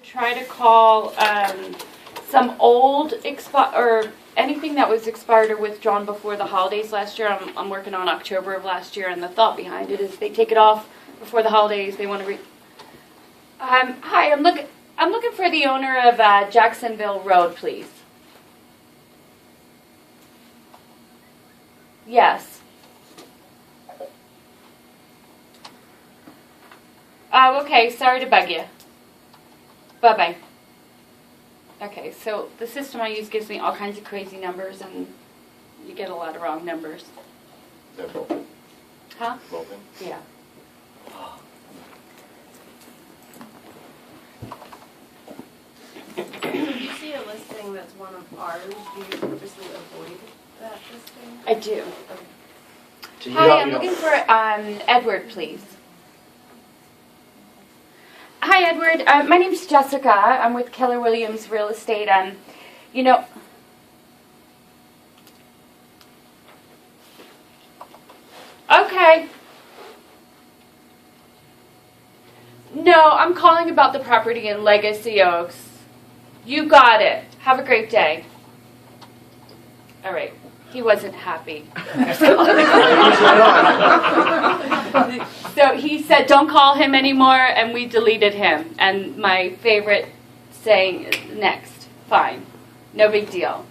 try to call some old or anything that was expired or withdrawn before the holidays last year. I'm working on October of last year, and the thought behind it is they take it off before the holidays. They want to hi, I'm looking for the owner of Jacksonville Road, please. Yes. Oh, okay. Sorry to bug you. Bye-bye. Okay, so the system I use gives me all kinds of crazy numbers, and you get a lot of wrong numbers. Is that broken? Huh? Broken? Yeah. If you see a listing that's one of ours, do you purposely avoid that listing? I do. So Hi, I'm looking for Edward, please. Hi, Edward. My name's Jessica. I'm with Keller Williams Real Estate. You know, okay. No, I'm calling about the property in Legacy Oaks. You got it. Have a great day. All right. He wasn't happy. So he said, don't call him anymore, and we deleted him. And my favorite saying is, next. Fine. No big deal.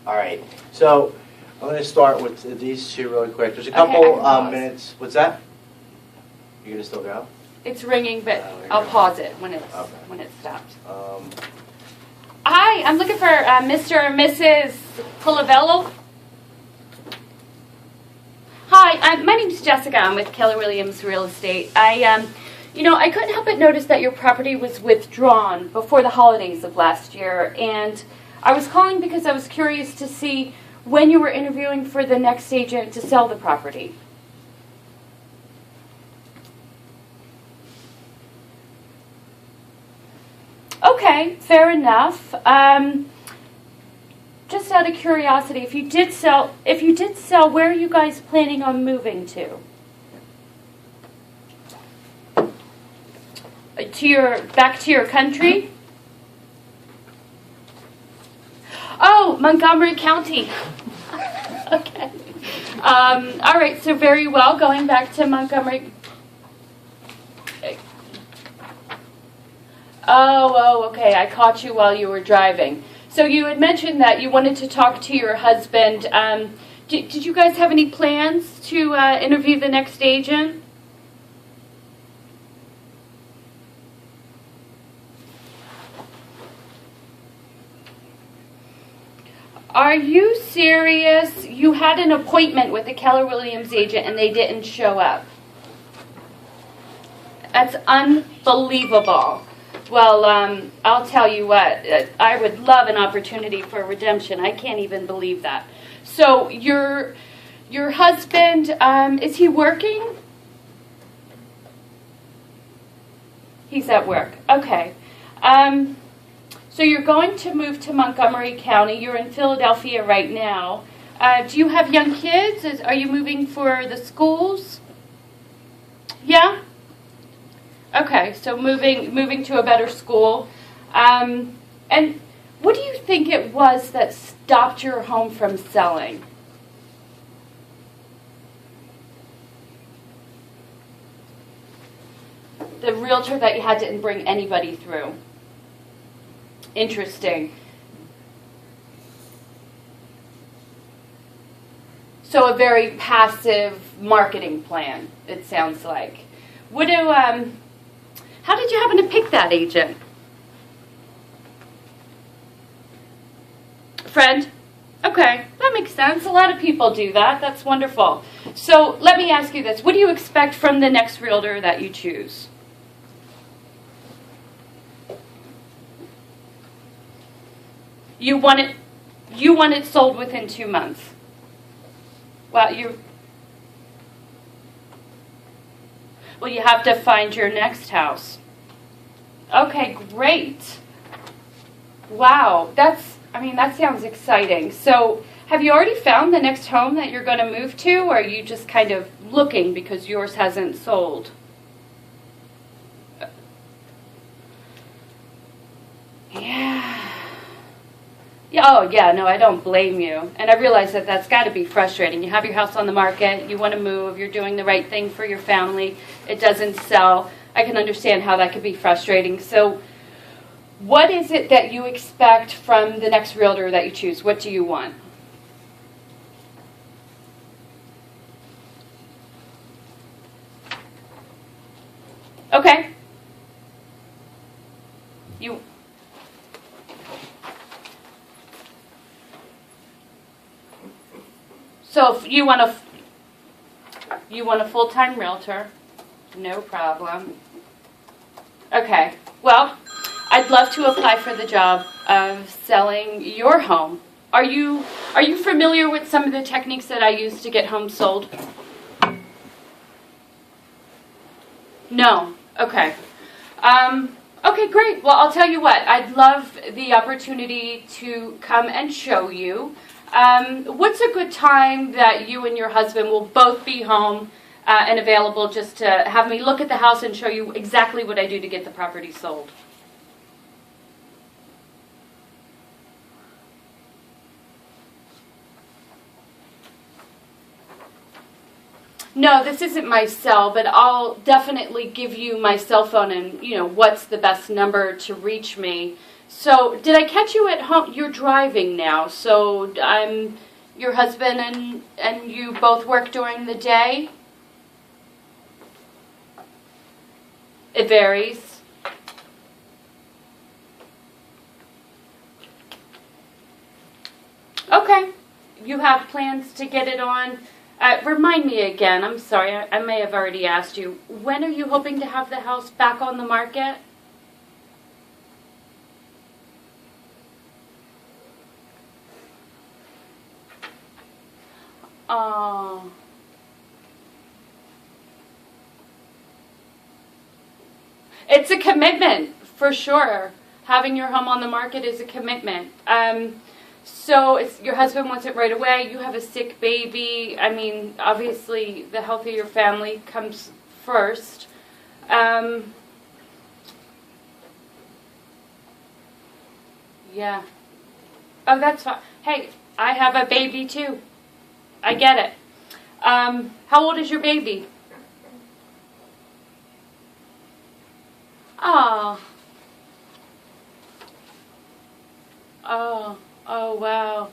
All right. So I'm going to start with these two really quick. There's a couple minutes. What's that? You're going to still go? It's ringing, but I'll pause it when it stops. Um, Hi, I'm looking for Mr. and Mrs. Pulavello. Hi, my name's Jessica. I'm with Keller Williams Real Estate. I couldn't help but notice that your property was withdrawn before the holidays of last year, and I was calling because I was curious to see when you were interviewing for the next agent to sell the property. Okay, fair enough. Just out of curiosity, if you did sell, where are you guys planning on moving to? Back to your country? Oh, Montgomery County. Okay. All right, so very well, going back to Montgomery. Oh, okay, I caught you while you were driving. So you had mentioned that you wanted to talk to your husband. Did you guys have any plans to interview the next agent? Are you serious? You had an appointment with the Keller Williams agent and they didn't show up. That's unbelievable. Well, I'll tell you what, I would love an opportunity for redemption. I can't even believe that. So your husband, is he working? He's at work. Okay. So you're going to move to Montgomery County. You're in Philadelphia right now. Do you have young kids? Are you moving for the schools? Yeah? Okay, so moving to a better school. And what do you think it was that stopped your home from selling? The realtor that you had didn't bring anybody through. Interesting. So a very passive marketing plan, it sounds like. How did you happen to pick that agent? Friend? Okay, that makes sense. A lot of people do that. That's wonderful. So let me ask you this. What do you expect from the next realtor that you choose? You want it sold within 2 months. Well, you have to find your next house. Okay, great. Wow, that sounds exciting. So, have you already found the next home that you're going to move to, or are you just kind of looking because yours hasn't sold? Yeah, oh, yeah, no, I don't blame you. And I realize that that's got to be frustrating. You have your house on the market, you want to move, you're doing the right thing for your family, it doesn't sell. I can understand how that could be frustrating. So what is it that you expect from the next realtor that you choose? What do you want? Okay. So if you want a full-time realtor, no problem. Okay. Well, I'd love to apply for the job of selling your home. Are you familiar with some of the techniques that I use to get homes sold? No. Okay. Okay, great. Well, I'll tell you what. I'd love the opportunity to come and show you. What's a good time that you and your husband will both be home and available just to have me look at the house and show you exactly what I do to get the property sold? No, this isn't my cell, but I'll definitely give you my cell phone and, what's the best number to reach me. So, did I catch you at home? You're driving now, so your husband and you both work during the day? It varies. Okay. You have plans to get it on? Remind me again, I'm sorry, I may have already asked you. When are you hoping to have the house back on the market? Oh. It's a commitment, for sure. Having your home on the market is a commitment. So your husband wants it right away. You have a sick baby. I mean, obviously, the health of your family comes first. Yeah. Oh, that's fine. Hey, I have a baby, too. I get it. How old is your baby? Oh. Oh. Oh, wow.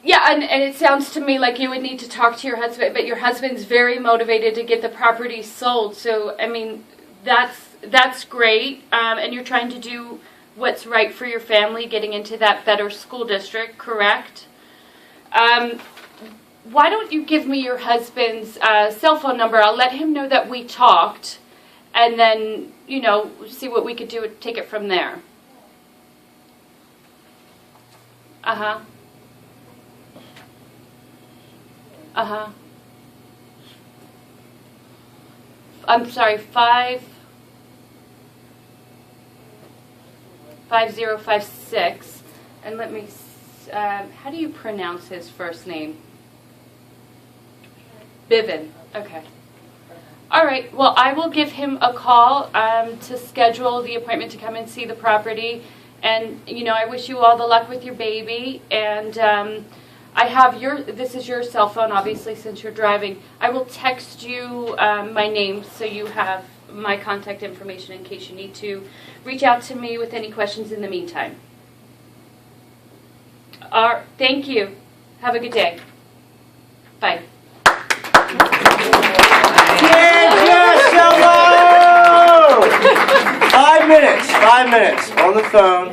Yeah, and it sounds to me like you would need to talk to your husband, but your husband's very motivated to get the property sold. So, I mean, that's great. And you're trying to do what's right for your family, getting into that better school district, correct? Why don't you give me your husband's cell phone number? I'll let him know that we talked. And then, see what we could do and take it from there. Uh-huh. Uh-huh. I'm sorry, 5056. And let me, how do you pronounce his first name? Bivin. Okay. All right, well, I will give him a call to schedule the appointment to come and see the property. And, I wish you all the luck with your baby. And I have this is your cell phone, obviously, since you're driving. I will text you my name so you have my contact information in case you need to reach out to me with any questions in the meantime. Thank you. Have a good day. Bye. Hello! 5 minutes on the phone.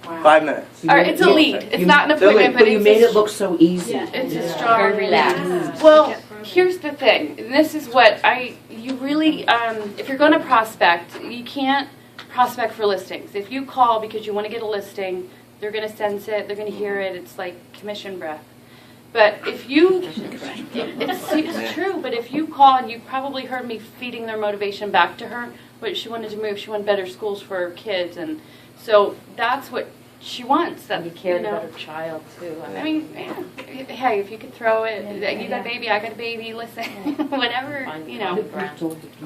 Wow. 5 minutes. All right, it's a lead. It's not an appointment, but you made it look so easy. Yeah, it's a strong, very relaxed. Well, here's the thing. And this is what you really, if you're going to prospect, you can't prospect for listings. If you call because you want to get a listing, they're going to sense it, they're going to hear it. It's like commission breath. But if you, it's true, but if you call, and you probably heard me feeding their motivation back to her, but she wanted to move, she wanted better schools for her kids, and so that's what she wants. That And he cared you know. about her child too. I mean, hey, if you could throw it, you got a baby, I got a baby. Listen, whatever, you know.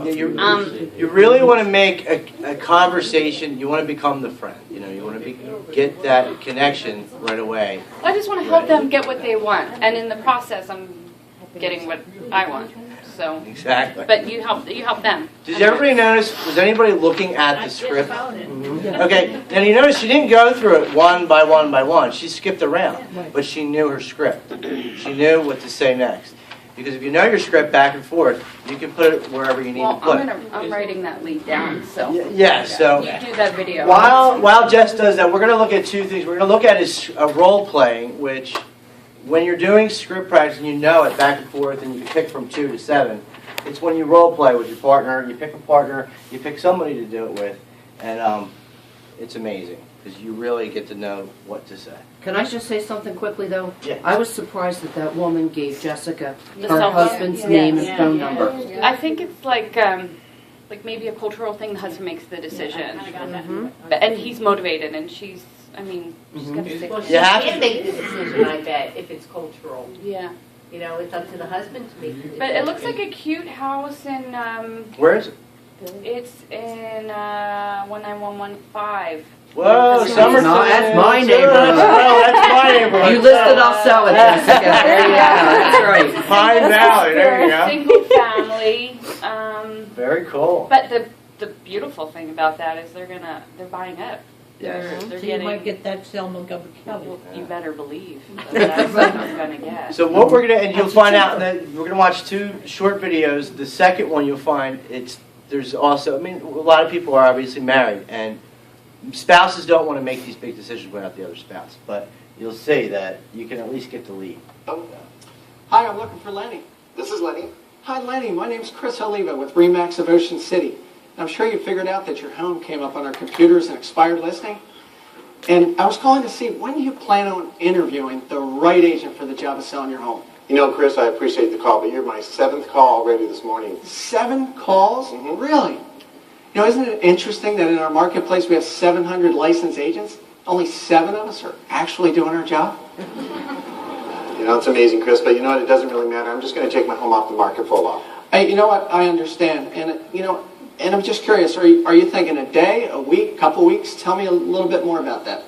Yeah, you really want to make a conversation. You want to become the friend. You know, you want to get that connection right away. I just want to help them get what they want, and in the process, I'm getting what I want. So, Exactly. but you help them. Did everybody notice? Was anybody looking at the script? Okay. Now you notice she didn't go through it one by one by one. She skipped around, but she knew her script. She knew what to say next. Because if you know your script back and forth, you can put it wherever you need to put it. I'm writing that lead down. So Yeah. So you do that video. while Jess does that, we're going to look at two things. We're going to look at is role playing, which when you're doing script practice and you know it back and forth, and you pick from 2 to 7. It's when you role play with your partner. You pick a partner. You pick somebody to do it with, and it's amazing because you really get to know what to say. Can I just say something quickly, though? Yeah. I was surprised that that woman gave Jessica The her cell phone? husband's name and phone number. I think it's like maybe a cultural thing. The husband makes the decision, and he's motivated, and she's. I mean, she's got to say. Well, she You have can to- make the decision, I bet, if it's cultural. Yeah, You know, it's up to the husband to make the decision. but it looks like a cute house, and Where is it? it's in 19115. Whoa, Somerset. No, that's my neighborhood. That's my neighborhood. You listed, I'll sell it, Jessica. There you go. That's right. Pine Valley. There you go. Single family. Very cool. But the beautiful thing about that is they're buying up. They're So you getting. might get that sale in Montgomery County. Well, you better believe that's what I'm gonna get. So what we're gonna, and you'll find out that we're gonna watch 2 short videos. The second one you'll find there's also, I mean, a lot of people are obviously married, and spouses don't want to make these big decisions without the other spouse. But you'll see that you can at least get the lead. Hi, I'm looking for Lenny. This is Lenny. Hi, Lenny. My name's Chris Oliva with Remax of Ocean City. I'm sure you figured out that your home came up on our computers and expired listing. And I was calling to see when you plan on interviewing the right agent for the job of selling your home. You know, Chris, I appreciate the call, but you're my 7th call already this morning. 7 calls? Mhm. Really? You know, isn't it interesting that in our marketplace we have 700 licensed agents? Only 7 of us are actually doing our job? You know, it's amazing, Chris, but you know what? It doesn't really matter. I'm just going to take my home off the market for a while. Hey, you know what? I understand. And, and I'm just curious, are you thinking a day, a week, couple weeks? Tell me a little bit more about that.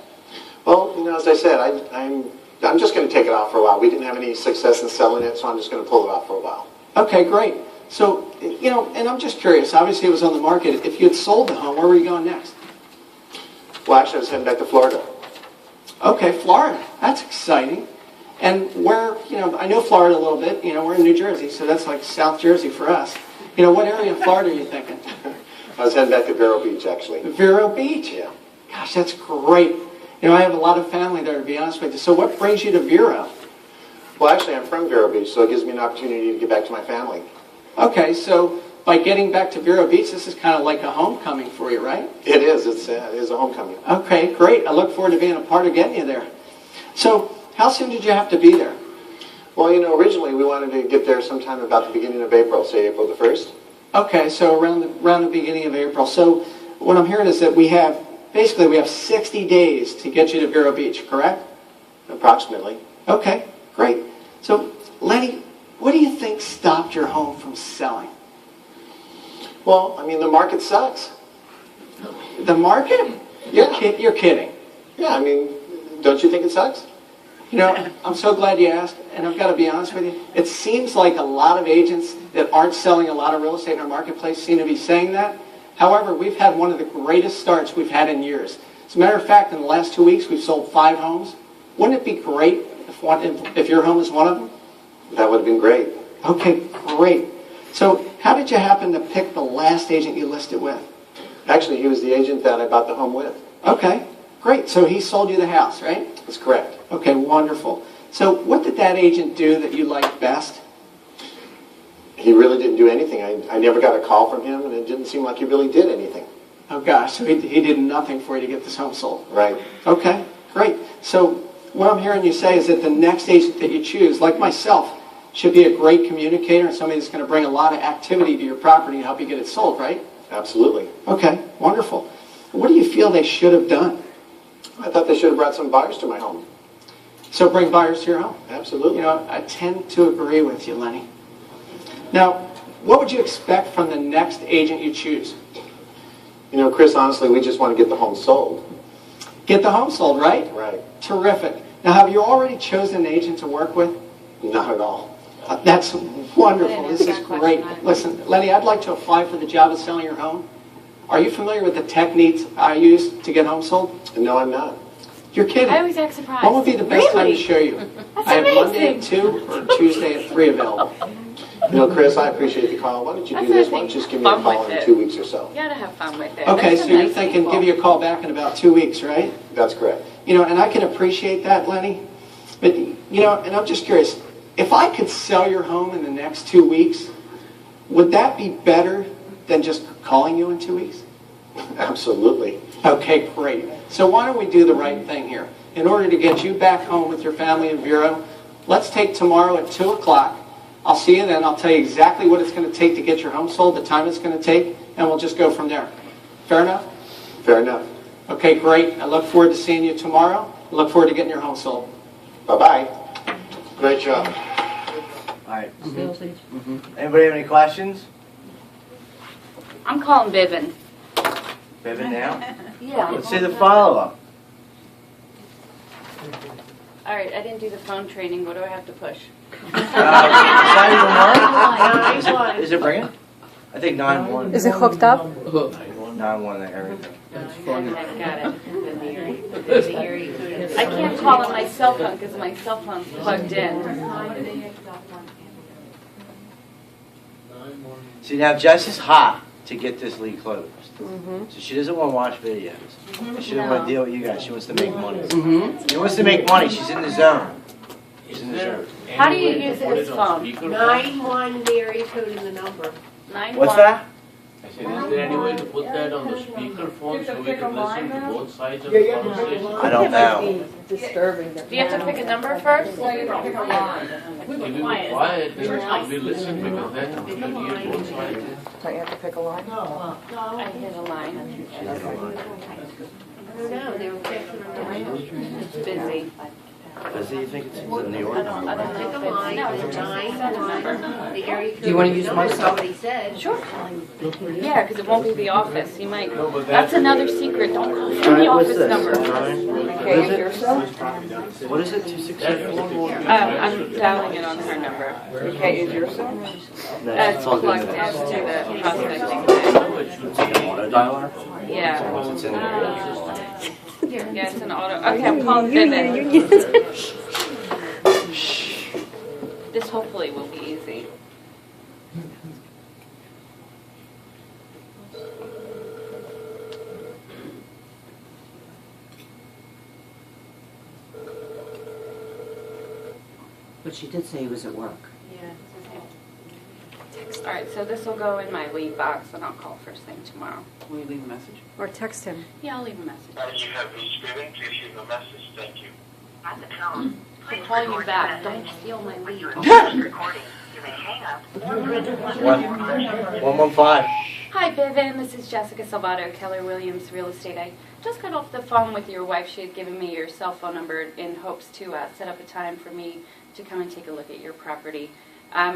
Well, you know, as I said, I'm just going to take it off for a while. We didn't have any success in selling it, so I'm just going to pull it off for a while. Okay, great. So, and I'm just curious. Obviously, it was on the market. If you had sold the home, where were you going next? Well, actually, I was heading back to Florida. Okay, Florida. That's exciting. And where, I know Florida a little bit. We're in New Jersey, so that's like South Jersey for us. What area of Florida are you thinking? I was heading back to Vero Beach, actually. Vero Beach? Yeah. Gosh, that's great. I have a lot of family there, to be honest with you. So what brings you to Vero? Well, actually, I'm from Vero Beach, so it gives me an opportunity to get back to my family. Okay, so by getting back to Vero Beach, this is kind of like a homecoming for you, right? It is. It is a homecoming. Okay, great. I look forward to being a part of getting you there. So how soon did you have to be there? Well, originally we wanted to get there sometime about the beginning of April, say April the 1st. Okay, so around the beginning of April. So what I'm hearing is that we have 60 days to get you to Vero Beach, correct? Approximately. Okay, great. So, Lenny, what do you think stopped your home from selling? Well, the market sucks. The market? You're kidding. Yeah, don't you think it sucks? I'm so glad you asked, and I've got to be honest with you. It seems like a lot of agents that aren't selling a lot of real estate in our marketplace seem to be saying that. However, we've had one of the greatest starts we've had in years. As a matter of fact, in the last 2 weeks, we've sold 5 homes. Wouldn't it be great if your home is one of them? That would have been great. Okay, great. So how did you happen to pick the last agent you listed with? Actually, he was the agent that I bought the home with. Okay, great. So he sold you the house, right? That's correct. Okay, wonderful. So what did that agent do that you liked best? He really didn't do anything. I never got a call from him, and it didn't seem like he really did anything. Oh gosh, so he did nothing for you to get this home sold. Right. Okay, great. So what I'm hearing you say is that the next agent that you choose, like myself, should be a great communicator and somebody that's going to bring a lot of activity to your property to help you get it sold, right? Absolutely. Okay, wonderful. What do you feel they should have done? I thought they should have brought some buyers to my home. So bring buyers to your home. Absolutely. You know, I tend to agree with you, Lenny. Now, what would you expect from the next agent you choose? You know, Chris, honestly, we just want to get the home sold. Get the home sold, right? Right. Terrific. Now, have you already chosen an agent to work with? Not at all. That's wonderful. This is great. Listen, Lenny, I'd like to apply for the job of selling your home. Are you familiar with the techniques I use to get homes sold? No, I'm not. You're kidding. I always act surprised. When would be the best time to Really? show you? That's I have Monday at amazing. 2 or Tuesday at 3 available. You know, Chris, I appreciate the call. Why don't you That's do this? what I Why don't you just give think. me a Fun call with in it. 2 weeks or so? You gotta have fun with it. Okay, There's so some you're nice thinking people. give you a call back in about 2 weeks, right? That's correct. You know, and I can appreciate that, Lenny. But, you know, and I'm just curious, if I could sell your home in the next 2 weeks, would that be better than just calling you in 2 weeks? Absolutely. Okay, great. So why don't we do the right thing here? In order to get you back home with your family in Vero, let's take tomorrow at 2 o'clock. I'll see you then. I'll tell you exactly what it's going to take to get your home sold, the time it's going to take, and we'll just go from there. Fair enough? Fair enough. Okay, great. I look forward to seeing you tomorrow. I look forward to getting your home sold. Bye-bye. Great job. All right. Sales agent. Anybody have any questions? I'm calling Vivian. Vivian now? Yeah. Let's see the follow-up. All right, I didn't do the phone training. What do I have to push? Is it ringing? I think 9-1. Is it hooked up? 9-1, everything. I got it. I can't call on my cell phone because my cell phone's plugged in. See, now Jess is hot to get this lead closed. So she doesn't want to watch videos. She doesn't want to deal with you guys. She wants to make money. She wants to make money. She's in the zone. She's in the zone. How do you use his phone? 9-1, the area code and the number. 9-1. What's that? I said, is there any way to put that on the speakerphone so we can listen to both sides of the conversation? I don't know. Disturbing. Do you have to pick a number first? If we were quiet, then we listen because then we can hear both sides. Don't you have to pick a line? I hit a line. I don't know, they were checking on the line. It's busy. Does he think it's in New York? I don't know Pick a if line, it's, no, it's it's just 9-1, the area code. Do you wanna and use the my number's cell? already said. Sure. Yeah, because it won't be the office. He might. That's another secret. Don't call from the What's office this? number. Okay, is your cell? What is it? 267? I'm dialing it on her number. Okay, is your cell? It's plugged into the prospecting thing. Dialer? Yeah. It's in there. Yeah, it's an auto. Okay, I'm calling Vivian. This hopefully will be easy. But she did say he was at work. All right, so this will go in my lead box, and I'll call first thing tomorrow. Will you leave a message? Or text him. Yeah, I'll leave a message. You have reached Vivian. Please leave a message. Thank you. At the tone, I'll call you back. Don't steal my lead. recording. You may hang up or 115. Hi, Vivian. This is Jessica Salvato, Keller Williams Real Estate. I just got off the phone with your wife. She had given me your cell phone number in hopes to set up a time for me to come and take a look at your property.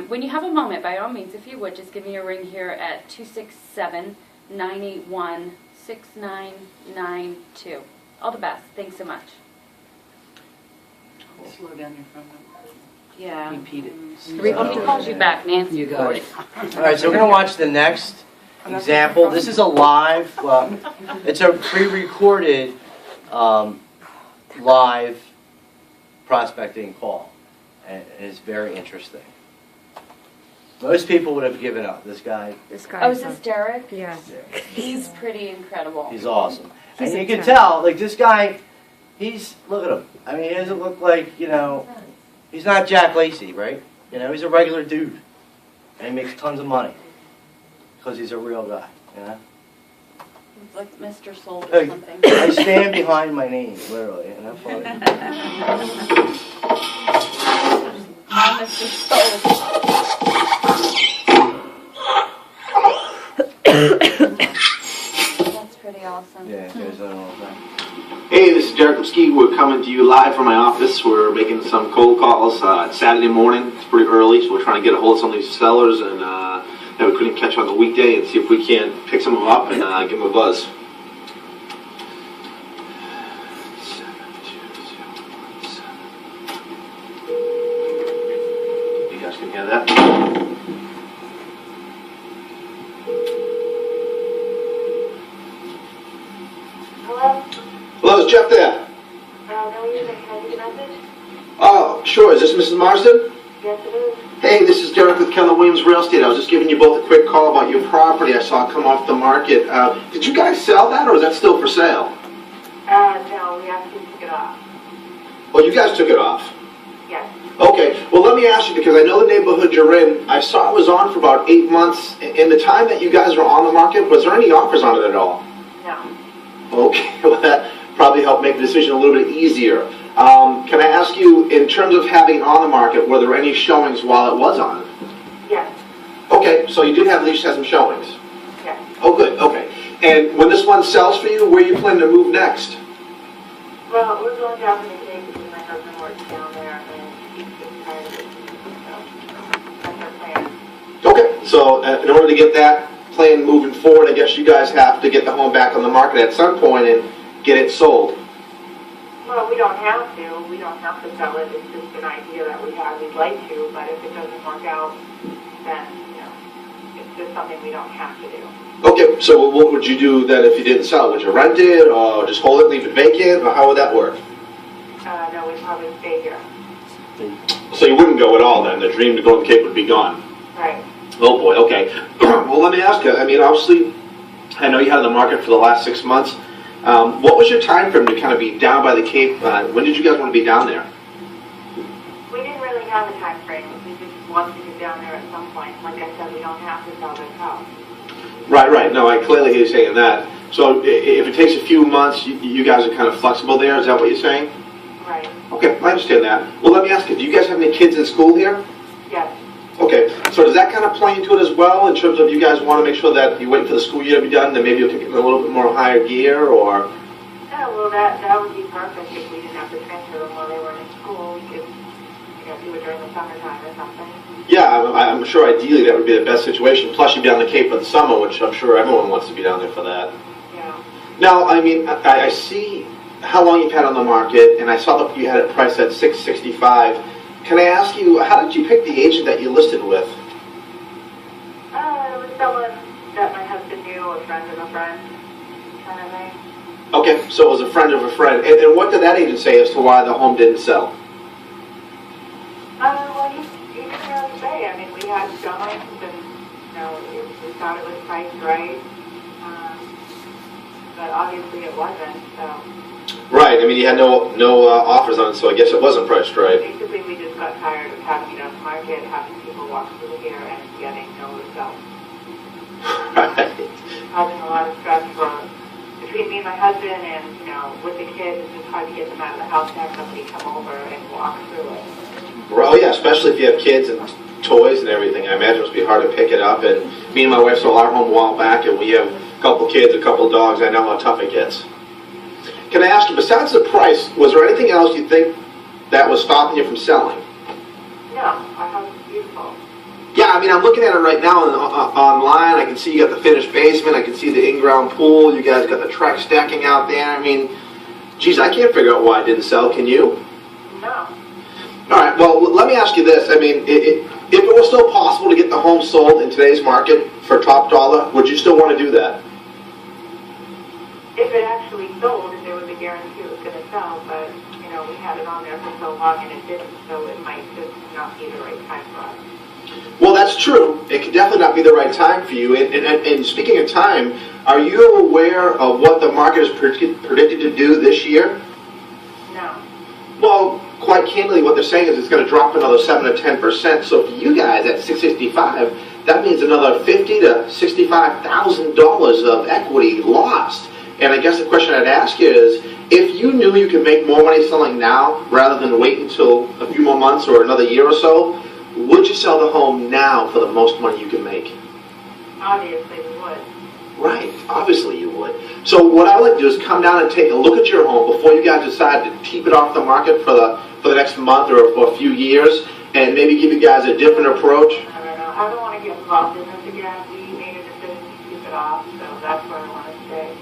When you have a moment, by all means, if you would, just give me a ring here at 267-981-6992. All the best. Thanks so much. Slow down your phone number. Yeah. Repeat it. Well, he calls you back, Nancy. You got it. All right, so we're going to watch the next example. This is a live, it's a pre-recorded live prospecting call, and it's very interesting. Most people would have given up. This guy, Oh, is this Derek? Yeah. He's pretty incredible. he's awesome. He's And a you can 10. tell, like this guy, look at him. I mean, he doesn't look like, he's not Jack Lacey, right? He's a regular dude. And he makes tons of money. Because he's a real guy, He's like Mr. Soul or Hey, something. I stand behind my name, literally. Isn't that funny? Hi, Mr. Soul. That's pretty awesome. Yeah, there's another thing. Hey, this is Derek Lipsky. We're coming to you live from my office. We're making some cold calls. It's Saturday morning. It's pretty early, so we're trying to get a hold of some of these sellers and that we couldn't catch on the weekday and see if we can't pick some of them up and give them a buzz. You guys can hear that? Hello, is Jeff there? No, you can I take a message? Oh, sure. Is this Mrs. Marsden? Yes, it is. Hey, this is Derek with Keller Williams Real Estate. I was just giving you both a quick call about your property I saw come off the market. Did you guys sell that, or is that still for sale? No, we actually took it off. Well, you guys took it off. Yes. Okay. Well, let me ask you, because I know the neighborhood you're in. I saw it was on for about 8 months. In the time that you guys were on the market, was there any offers on it at all? No. Okay. Well, that probably helped make the decision a little bit easier. Can I ask you, in terms of having it on the market, were there any showings while it was on? Yes. Okay, so you did have at least have some showings. Yes. Oh, good. Okay. And when this one sells for you, where are you planning to move next? Well, we're going down to the Cape because my husband works down there and he's just tired of it. So that's our plan. Okay, so in order to get that plan moving forward, I guess you guys have to get the home back on the market at some point and get it sold. Well, we don't have to. We don't have to sell it. It's just an idea that we have. We'd like to, but if it doesn't work out, then, it's just something we don't have to do. Okay, so what would you do then if you didn't sell? Would you rent it, or just hold it, leave it vacant, or how would that work? No, we'd probably stay here. So you wouldn't go at all then? The dream to go to the Cape would be gone? Right. Oh boy, okay. Well, let me ask you, I mean, obviously, I know you had it on the market for the last 6 months. What was your time frame to kind of be down by the Cape? When did you guys want to be down there? We didn't really have a time frame. We just wanted to get down there at some point. Like I said, we don't have to sell this house. Right. No, I clearly hear you saying that. So if it takes a few months, you guys are kind of flexible there. Is that what you're saying? Right. Okay, I understand that. Well, let me ask you, do you guys have any kids in school here? Yes. Okay, so does that kind of play into it as well, in terms of you guys want to make sure that you wait for the school year to be done, then maybe you'll kick it in a little bit more higher gear, or? Yeah, well, that would be perfect if we didn't have to transfer them while they were in school. We could, do it during the summertime or something. Yeah, I'm sure ideally that would be the best situation. Plus you'd be on the Cape for the summer, which I'm sure everyone wants to be down there for that. Yeah. Now, I mean, I see how long you've had on the market, and I saw that you had it priced at $665. Can I ask you, how did you pick the agent that you listed with? It was someone that my husband knew, a friend of a friend, kind of thing. Okay, so it was a friend of a friend. And what did that agent say as to why the home didn't sell? Well, he didn't really say. I mean, we had showings, and, we thought it was priced right. But obviously it wasn't, so. Right, I mean, you had no offers on it, so I guess it wasn't priced right. Basically, we just got tired of having it on the market, having people walk through here and getting no results. Right. Causing a lot of stress between me and my husband, and, with the kids, it's just hard to get them out of the house to have somebody come over and walk through it. Well, yeah, especially if you have kids and toys and everything. I imagine it must be hard to pick it up. And me and my wife sold our home a while back, and we have a couple kids, a couple dogs. I know how tough it gets. Can I ask you, besides the price, was there anything else you think that was stopping you from selling? No, our house is beautiful. Yeah, I mean, I'm looking at it right now online. I can see you got the finished basement. I can see the in-ground pool. You guys got the track stacking out there. I mean, geez, I can't figure out why it didn't sell. Can you? No. All right, well, let me ask you this. I mean, if it was still possible to get the home sold in today's market for top dollar, would you still want to do that? If it actually sold, if there was a guarantee it was going to sell, but, we had it on there for so long and it didn't, so it might just not be the right time for us. Well, that's true. It could definitely not be the right time for you. And speaking of time, are you aware of what the market is predicted to do this year? No. Well, quite candidly, what they're saying is it's going to drop another 7 to 10%. So for you guys at $665, that means another $50,000 to $65,000 of equity lost. And I guess the question I'd ask you is, if you knew you could make more money selling now rather than wait until a few more months or another year or so, would you sell the home now for the most money you can make? Obviously we would. Right, obviously you would. So what I would like to do is come down and take a look at your home before you guys decide to keep it off the market for the next month or a few years, and maybe give you guys a different approach. I don't know. I don't want to get involved in this again. We made a decision to keep it off, so that's where I want to stay.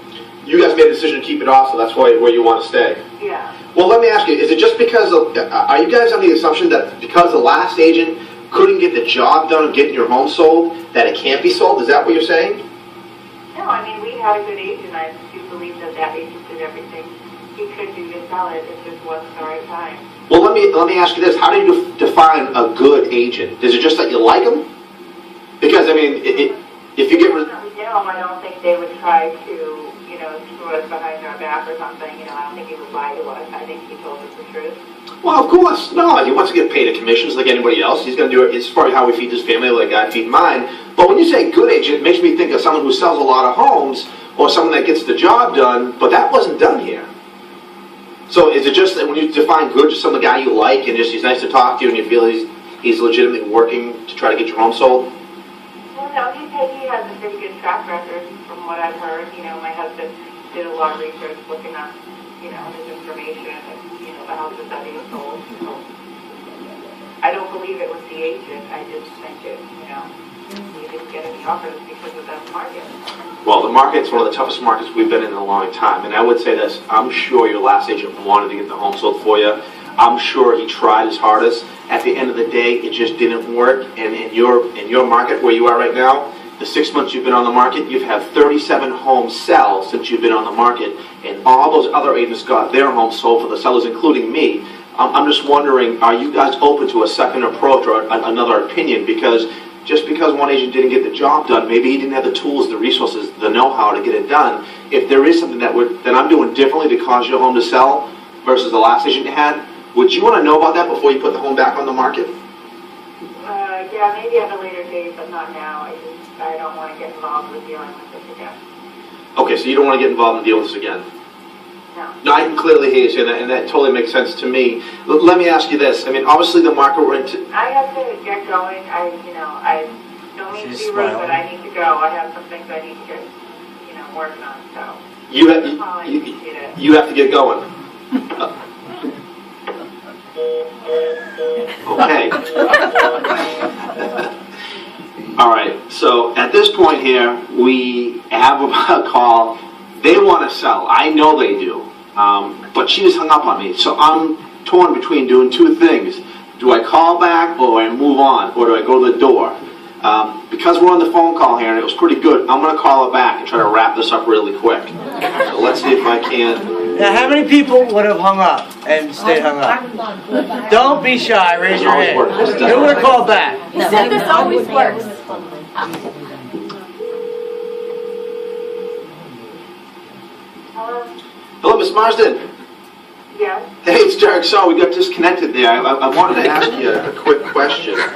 You guys made a decision to keep it off, so that's where you want to stay. Yeah. Well, let me ask you, is it just because are you guys under the assumption that because the last agent couldn't get the job done of getting your home sold, that it can't be sold? Is that what you're saying? No, I mean, we had a good agent. I do believe that agent did everything he could do to sell it. It just wasn't the right time. Well, let me ask you this. How do you define a good agent? Is it just that you like them? Because, I mean, if you get... I don't think they would try to, screw us behind our back or something. I don't think he would lie to us. I think he told us the truth. Well, of course. No, he wants to get paid a commissions like anybody else. He's going to do it. It's probably how he feeds his family, like I feed mine. But when you say good agent, it makes me think of someone who sells a lot of homes or someone that gets the job done, but that wasn't done here. So is it just that when you define good, just some guy you like and just he's nice to talk to and you feel he's legitimately working to try to get your home sold? Well, no, he has a pretty good track record from what I've heard. My husband did a lot of research looking up, his information and, the houses that he sold. So I don't believe it was the agent. I just think it, we didn't get any offers because of that market. Well, the market's one of the toughest markets we've been in a long time. And I would say this, I'm sure your last agent wanted to get the home sold for you. I'm sure he tried his hardest. At the end of the day, it just didn't work. And in your market where you are right now, the 6 months you've been on the market, you've had 37 homes sell since you've been on the market. And all those other agents got their homes sold for the sellers, including me. I'm just wondering, are you guys open to a second approach or another opinion? Because just because one agent didn't get the job done, maybe he didn't have the tools, the resources, the know-how to get it done. If there is something that I'm doing differently to cause your home to sell versus the last agent you had, would you want to know about that before you put the home back on the market? Yeah, maybe at a later date, but not now. I don't want to get involved with dealing with this again. Okay, so you don't want to get involved in dealing with this again? No. No, I can clearly hear you saying that, and that totally makes sense to me. Let me ask you this. I mean, obviously the market we're into... I have to get going. I don't mean to be rude, but I need to go. I have some things I need to get, working on, so... You have to get going. Okay. All right, so at this point here, we have a call. They want to sell. I know they do. But she just hung up on me. So I'm torn between doing two things. Do I call back or I move on? Or do I go to the door? Because we're on the phone call here and it was pretty good, I'm going to call her back and try to wrap this up really quick. So let's see if I can. Now, how many people would have hung up and stayed hung up? Don't be shy. Raise your hand. Who would have called back? He said this always works. Hello, Miss Marsden. Yes? Hey, it's Derek. So we got disconnected there. I wanted to ask you a quick question. No,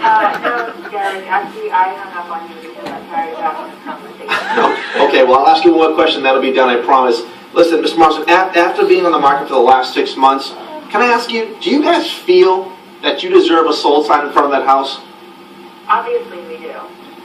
Derek, actually, I hung up on you because I'm tired of having this conversation. Okay, well, I'll ask you one more question. That'll be done, I promise. Listen, Miss Marsden, after being on the market for the last 6 months, can I ask you, do you guys feel that you deserve a sold sign in front of that house? Obviously, we do.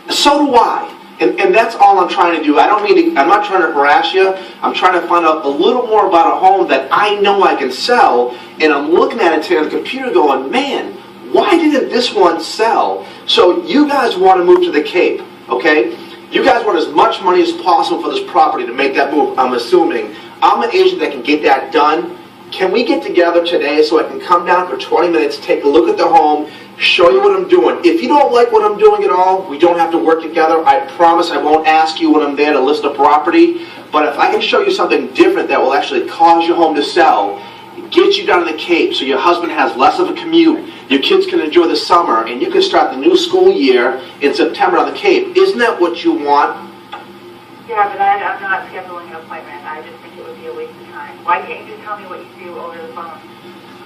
So do I. And that's all I'm trying to do. I'm not trying to harass you. I'm trying to find out a little more about a home that I know I can sell. And I'm looking at it today on the computer going, man, why didn't this one sell? So you guys want to move to the Cape, okay? You guys want as much money as possible for this property to make that move, I'm assuming. I'm an agent that can get that done. Can we get together today so I can come down for 20 minutes, take a look at the home, show you what I'm doing? If you don't like what I'm doing at all, we don't have to work together. I promise I won't ask you when I'm there to list a property. But if I can show you something different that will actually cause your home to sell, get you down to the Cape so your husband has less of a commute, your kids can enjoy the summer, and you can start the new school year in September on the Cape. Isn't that what you want? Yeah, but I'm not scheduling an appointment. I just think it would be a waste of time. Why can't you just tell me what you do over the phone?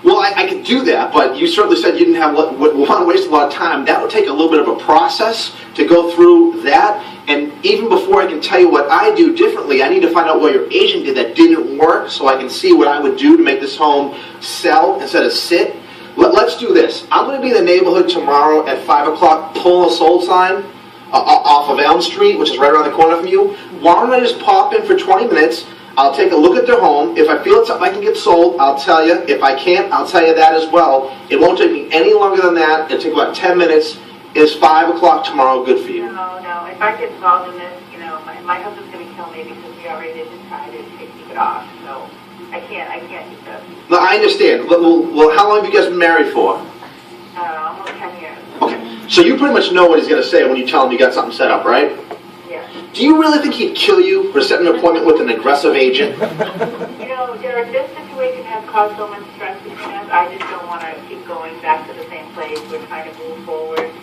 Well, I could do that, but you certainly said you didn't want to waste a lot of time. That would take a little bit of a process to go through that. And even before I can tell you what I do differently, I need to find out what your agent did that didn't work so I can see what I would do to make this home sell instead of sit. Let's do this. I'm going to be in the neighborhood tomorrow at 5 o'clock, pull a sold sign off of Elm Street, which is right around the corner from you. Why don't I just pop in for 20 minutes? I'll take a look at their home. If I feel it's something I can get sold, I'll tell you. If I can't, I'll tell you that as well. It won't take me any longer than that. It'll take about 10 minutes. Is 5 o'clock tomorrow good for you? No. If I get involved in this, my husband's going to kill me because we already decided to keep it off. So I can't do this. No, I understand. Well, how long have you guys been married for? Almost 10 years. Okay. So you pretty much know what he's going to say when you tell him you got something set up, right? Yeah. Do you really think he'd kill you for setting an appointment with an aggressive agent? Derek, this situation has caused so much stress between us. I just don't want to keep going back to the same place. We're trying to move forward and,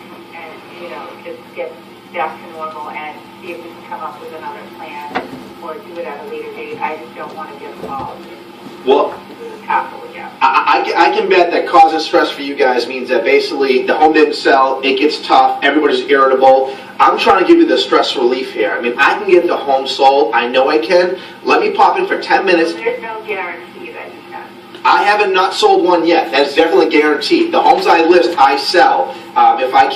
just get back to normal and see if we can come up with another plan or do it at a later date. I just don't want to get involved in Well, the hassle again. I can bet that causing stress for you guys means that basically the home didn't sell, it gets tough, everybody's irritable. I'm trying to give you the stress relief here. I mean, I can get the home sold. I know I can. Let me pop in for 10 minutes. There's no guarantee that you can. I haven't not sold one yet. That's definitely guaranteed. The homes I list, I sell. If I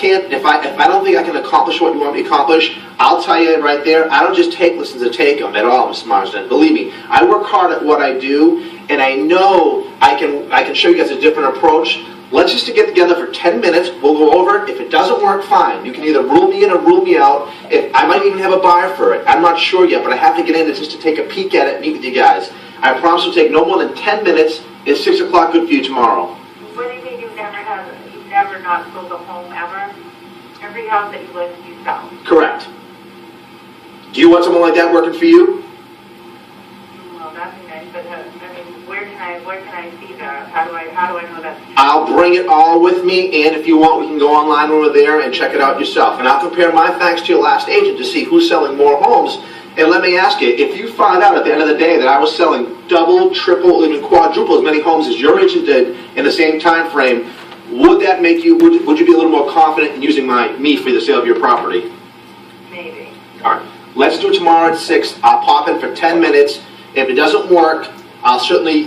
don't think I can accomplish what you want me to accomplish, I'll tell you right there. I don't just take listings to take them at all, Mr. Marsden. Believe me, I work hard at what I do, and I know I can show you guys a different approach. Let's just get together for 10 minutes. We'll go over it. If it doesn't work, fine. You can either rule me in or rule me out. I might even have a buyer for it. I'm not sure yet, but I have to get in just to take a peek at it, meet with you guys. I promise it'll take no more than 10 minutes. Is 6 o'clock good for you tomorrow? What do you mean you've never not sold a home ever? Every house that you list, you sell. Correct. Do you want someone like that working for you? Well, that'd be nice, but where can I see that? How do I know that? I'll bring it all with me, and if you want, we can go online over there and check it out yourself. And I'll compare my facts to your last agent to see who's selling more homes. And let me ask you, if you find out at the end of the day that I was selling double, triple, even quadruple as many homes as your agent did in the same time frame, would that make you, would you be a little more confident in using me for the sale of your property? Maybe. All right. Let's do it tomorrow at 6. I'll pop in for 10 minutes. If it doesn't work, I'll certainly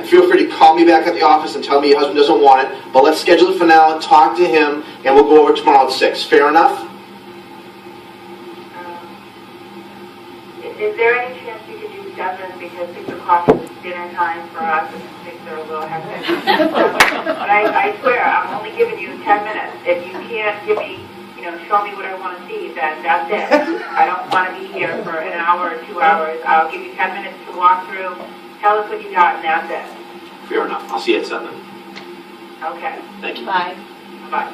feel free to call me back at the office and tell me your husband doesn't want it. But let's schedule it for now and talk to him, and we'll go over tomorrow at 6. Fair enough? Is there any chance you could do 7 because 6 o'clock is dinner time for us and things are a little hectic? But I swear, I'm only giving you 10 minutes. If you can't give me, show me what I want to see, then that's it. I don't want to be here for an hour or 2 hours. I'll give you 10 minutes to walk through, tell us what you got, and that's it. Fair enough. I'll see you at 7. Okay. Thank you. Bye. Bye.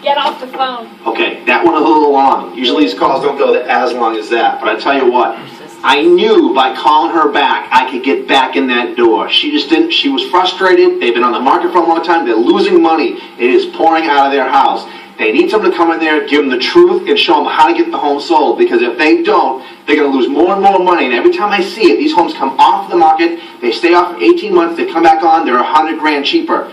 Get off the phone. Okay, that went a little long. Usually these calls don't go as long as that. But I tell you what, I knew by calling her back, I could get back in that door. She just didn't. She was frustrated. They've been on the market for a long time. They're losing money. It is pouring out of their house. They need someone to come in there, give them the truth, and show them how to get the home sold. Because if they don't, they're going to lose more and more money. And every time I see it, these homes come off the market. They stay off for 18 months. They come back on. They're $100,000 cheaper.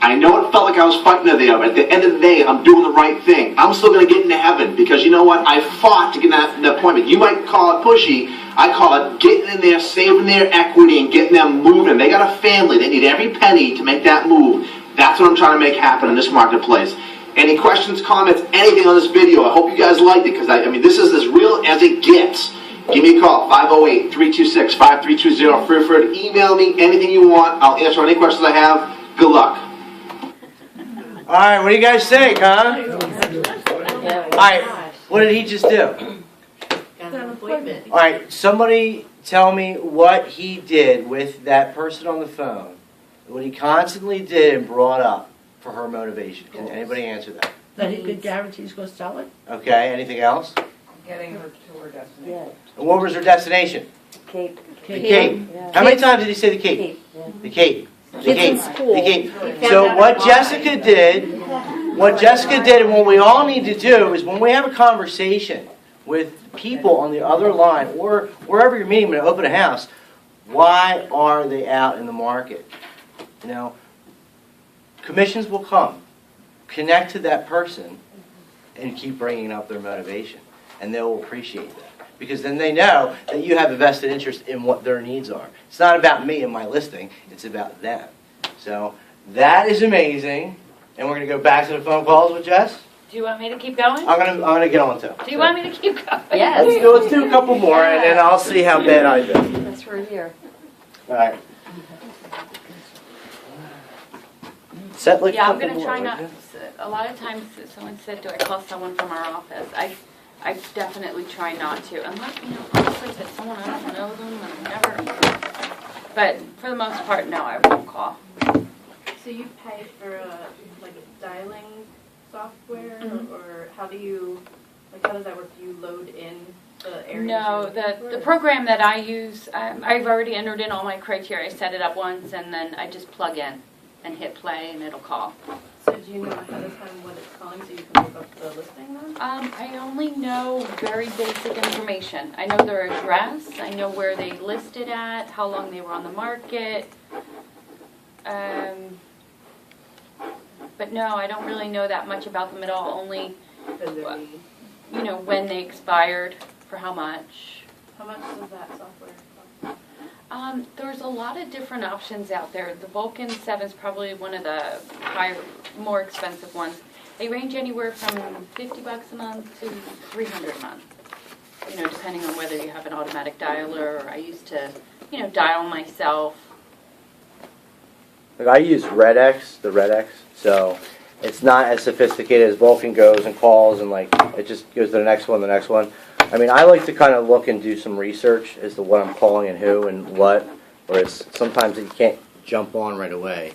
I know it felt like I was fighting her there, but at the end of the day, I'm doing the right thing. I'm still going to get into heaven because you know what? I fought to get that appointment. You might call it pushy. I call it getting in there, saving their equity, and getting them moving. They got a family. They need every penny to make that move. That's what I'm trying to make happen in this marketplace. Any questions, comments, anything on this video? I hope you guys liked it because, I mean, this is as real as it gets. Give me a call, 508-326-5320. Feel free to email me anything you want. I'll answer any questions I have. Good luck. All right, what do you guys think, huh? All right, what did he just do? Got an appointment. All right, somebody tell me what he did with that person on the phone, what he constantly did and brought up for her motivation. Can anybody answer that? That he could guarantee he's going to sell it? Okay, anything else? Getting her to her destination. Yeah. And what was her destination? Cape. The Cape. Yeah. How many times did he say the Cape? Cape, yeah. The Cape. The Kids Cape. in school. The Cape. So what Jessica did, and what we all need to do is when we have a conversation with people on the other line or wherever you're meeting, when you open a house, why are they out in the market? You know, commissions will come. Connect to that person and keep bringing up their motivation, and they will appreciate that. Because then they know that you have a vested interest in what their needs are. It's not about me and my listing, it's about them. So that is amazing. And we're going to go back to the phone calls with Jess. Do you want me to keep going? I'm gonna get on to. Do you want me to keep going? Yes. Let's do a couple more, and then I'll see how bad I do. That's for here. All right. Set like Yeah, a I'm couple gonna more, try would not. you? A lot of times, someone said, "Do I call someone from our office?" I definitely try not to, unless honestly, if it's someone I don't know them and never. But for the most part, no, I won't call. So you pay for like dialing software, Mhm. or how does that work? Do you load in the areas? No, the program that I use, I've already entered in all my criteria. I set it up once, and then I just plug in and hit play, and it'll call. So do you know ahead of time what it's calling so you can look up the listing then? I only know very basic information. I know their address, I know where they listed at, how long they were on the market. But no, I don't really know that much about them at all, only, when they expired, for how much. How much does that software cost? There's a lot of different options out there. The Vulcan 7 is probably one of the more expensive ones. They range anywhere from $50 a month to $300 a month. Depending on whether you have an automatic dialer, or I used to, dial myself. Like I use the Red X, so it's not as sophisticated as Vulcan goes and calls and it just goes to the next one. I mean, I like to kind of look and do some research as to what I'm calling and who and what, whereas sometimes you can't jump on right away.